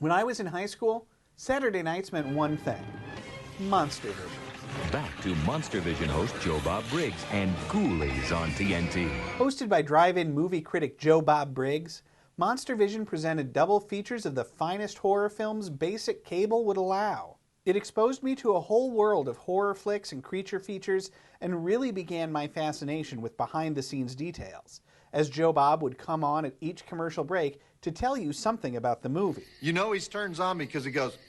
When I was in high school, Saturday nights meant one thing: Monstervision. Back to Monstervision host Joe Bob Briggs and Ghoulies on TNT. Hosted by drive-in movie critic Joe Bob Briggs, Monstervision presented double features of the finest horror films basic cable would allow. It exposed me to a whole world of horror flicks and creature features and really began my fascination with behind-the-scenes details, as Joe Bob would come on at each commercial break to tell you something about the movie. You know he's turned zombie because he goes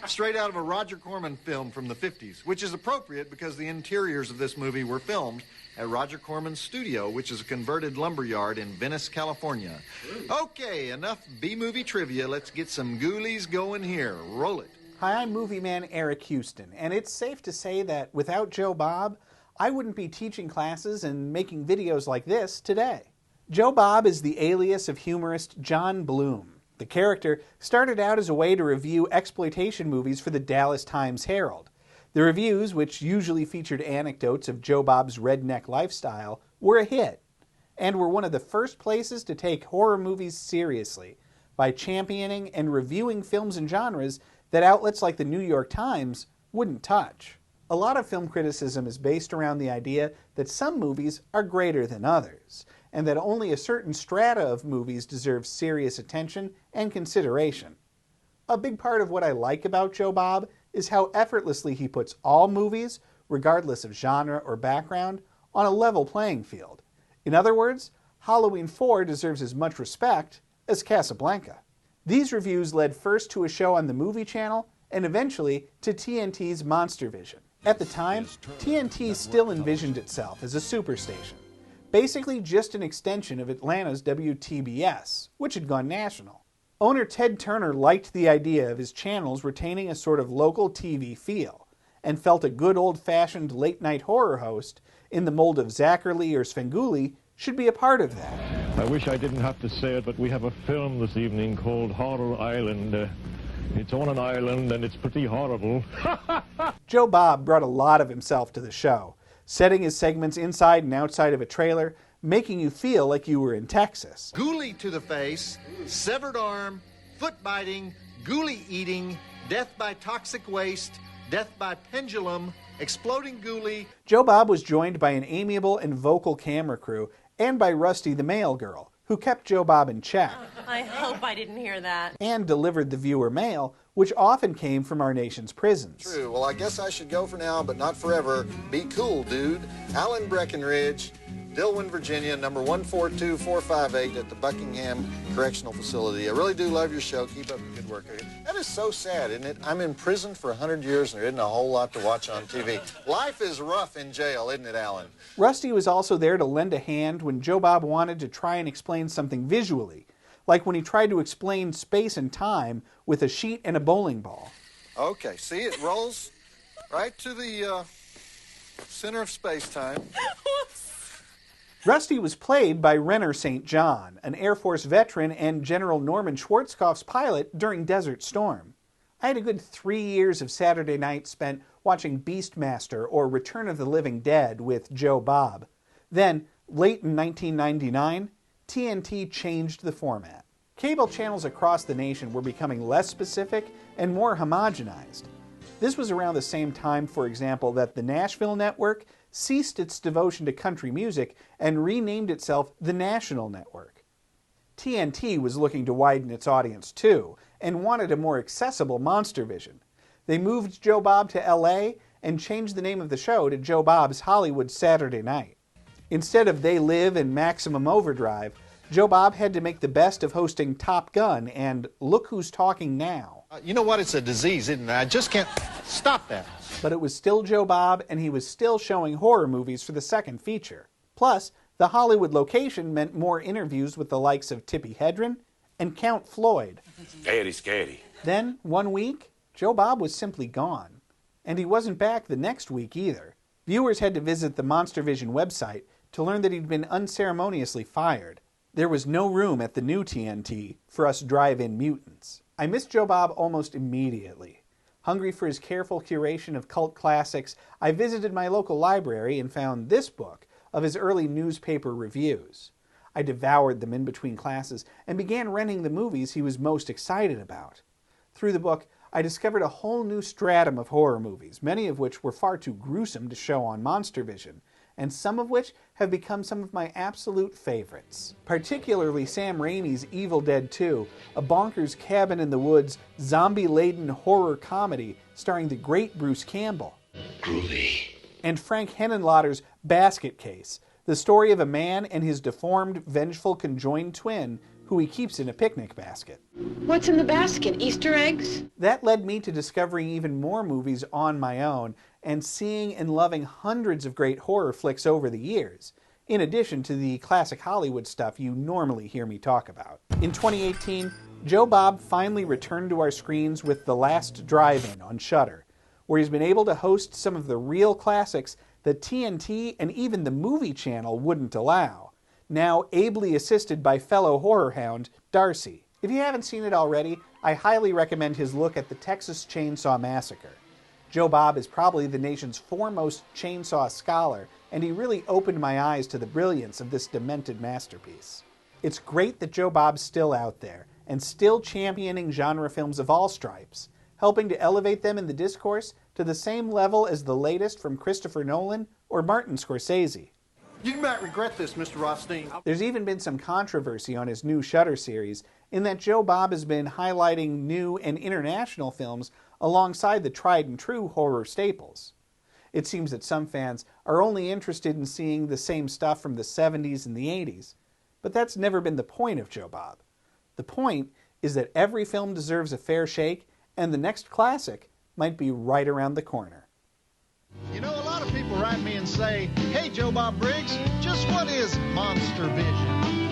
straight out of a Roger Corman film from the 50s, which is appropriate because the interiors of this movie were filmed at Roger Corman's studio, which is a converted lumberyard in Venice, California. Okay, enough B-movie trivia. Let's get some ghoulies going here. Roll it. Hi, I'm movie man Eric Houston, and it's safe to say that without Joe Bob, I wouldn't be teaching classes and making videos like this today. Joe Bob is the alias of humorist John Bloom. The character started out as a way to review exploitation movies for the Dallas Times-Herald. The reviews, which usually featured anecdotes of Joe Bob's redneck lifestyle, were a hit, and were one of the first places to take horror movies seriously by championing and reviewing films and genres that outlets like the New York Times wouldn't touch. A lot of film criticism is based around the idea that some movies are greater than others, and that only a certain strata of movies deserve serious attention and consideration. A big part of what I like about Joe Bob is how effortlessly he puts all movies, regardless of genre or background, on a level playing field. In other words, Halloween 4 deserves as much respect as Casablanca. These reviews led first to a show on the Movie Channel and eventually to TNT's Monstervision. At the time, TNT still envisioned itself as a superstation, basically just an extension of Atlanta's WTBS, which had gone national. Owner Ted Turner liked the idea of his channels retaining a sort of local TV feel, and felt a good old-fashioned late-night horror host in the mold of Zacherle or Svengoolie should be a part of that. I wish I didn't have to say it, but we have a film this evening called Horror Island. It's on an island and it's pretty horrible. Joe Bob brought a lot of himself to the show, setting his segments inside and outside of a trailer, making you feel like you were in Texas. Ghoulie to the face, severed arm, foot biting, ghoulie eating, death by toxic waste, death by pendulum, exploding ghoulie. Joe Bob was joined by an amiable and vocal camera crew and by Rusty the mail girl, who kept Joe Bob in check. I hope I didn't hear that. And delivered the viewer mail, which often came from our nation's prisons. True. Well, I guess I should go for now, but not forever. Be cool, dude. Alan Breckenridge, Dillwyn, Virginia, number 142458 at the Buckingham Correctional Facility. I really do love your show. Keep up the good work. That is so sad, isn't it? I'm in prison for 100 years and there isn't a whole lot to watch on TV. Life is rough in jail, isn't it, Alan? Rusty was also there to lend a hand when Joe Bob wanted to try and explain something visually, like when he tried to explain space and time with a sheet and a bowling ball. Okay, see, it rolls right to the center of space-time. Rusty was played by Renner St. John, an Air Force veteran and General Norman Schwarzkopf's pilot during Desert Storm. I had a good 3 years of Saturday nights spent watching Beastmaster or Return of the Living Dead with Joe Bob. Then, late in 1999, TNT changed the format. Cable channels across the nation were becoming less specific and more homogenized. This was around the same time, for example, that the Nashville Network ceased its devotion to country music and renamed itself the National Network. TNT was looking to widen its audience too, and wanted a more accessible Monstervision. They moved Joe Bob to LA and changed the name of the show to Joe Bob's Hollywood Saturday Night. Instead of They Live and Maximum Overdrive, Joe Bob had to make the best of hosting Top Gun and Look Who's Talking Now. You know what? It's a disease, isn't it? I just can't stop that. But it was still Joe Bob, and he was still showing horror movies for the second feature. Plus, the Hollywood location meant more interviews with the likes of Tippi Hedren and Count Floyd. Scary. Then, one week, Joe Bob was simply gone. And he wasn't back the next week either. Viewers had to visit the Monstervision website to learn that he'd been unceremoniously fired. There was no room at the new TNT for us drive-in mutants. I missed Joe Bob almost immediately. Hungry for his careful curation of cult classics, I visited my local library and found this book of his early newspaper reviews. I devoured them in between classes and began renting the movies he was most excited about. Through the book, I discovered a whole new stratum of horror movies, many of which were far too gruesome to show on Monstervision, and some of which have become some of my absolute favorites. Particularly Sam Raimi's Evil Dead 2, a bonkers cabin-in-the-woods, zombie-laden horror comedy starring the great Bruce Campbell. Groovy. And Frank Henenlotter's Basket Case, the story of a man and his deformed, vengeful conjoined twin who he keeps in a picnic basket. What's in the basket? Easter eggs? That led me to discovering even more movies on my own and seeing and loving hundreds of great horror flicks over the years, in addition to the classic Hollywood stuff you normally hear me talk about. In 2018, Joe Bob finally returned to our screens with The Last Drive-In on Shudder, where he's been able to host some of the real classics that TNT and even the Movie Channel wouldn't allow, now ably assisted by fellow horror hound Darcy. If you haven't seen it already, I highly recommend his look at the Texas Chainsaw Massacre. Joe Bob is probably the nation's foremost chainsaw scholar, and he really opened my eyes to the brilliance of this demented masterpiece. It's great that Joe Bob's still out there, and still championing genre films of all stripes, helping to elevate them in the discourse to the same level as the latest from Christopher Nolan or Martin Scorsese. You might regret this, Mr. Rothstein. There's even been some controversy on his new Shudder series, in that Joe Bob has been highlighting new and international films alongside the tried and true horror staples. It seems that some fans are only interested in seeing the same stuff from the 70s and the 80s, but that's never been the point of Joe Bob. The point is that every film deserves a fair shake, and the next classic might be right around the corner. You know, a lot of people write me and say, hey, Joe Bob Briggs, just what is Monstervision?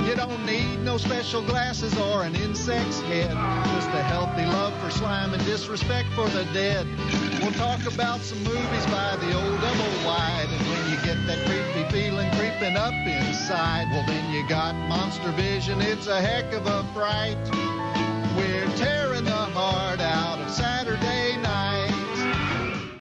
You don't need no special glasses or an insect's head, just a healthy love for slime and disrespect for the dead. We'll talk about some movies by the old double wide, and when you get that creepy feeling creeping up inside, well then you got Monstervision, it's a heck of a fright. We're tearing the heart out of Saturday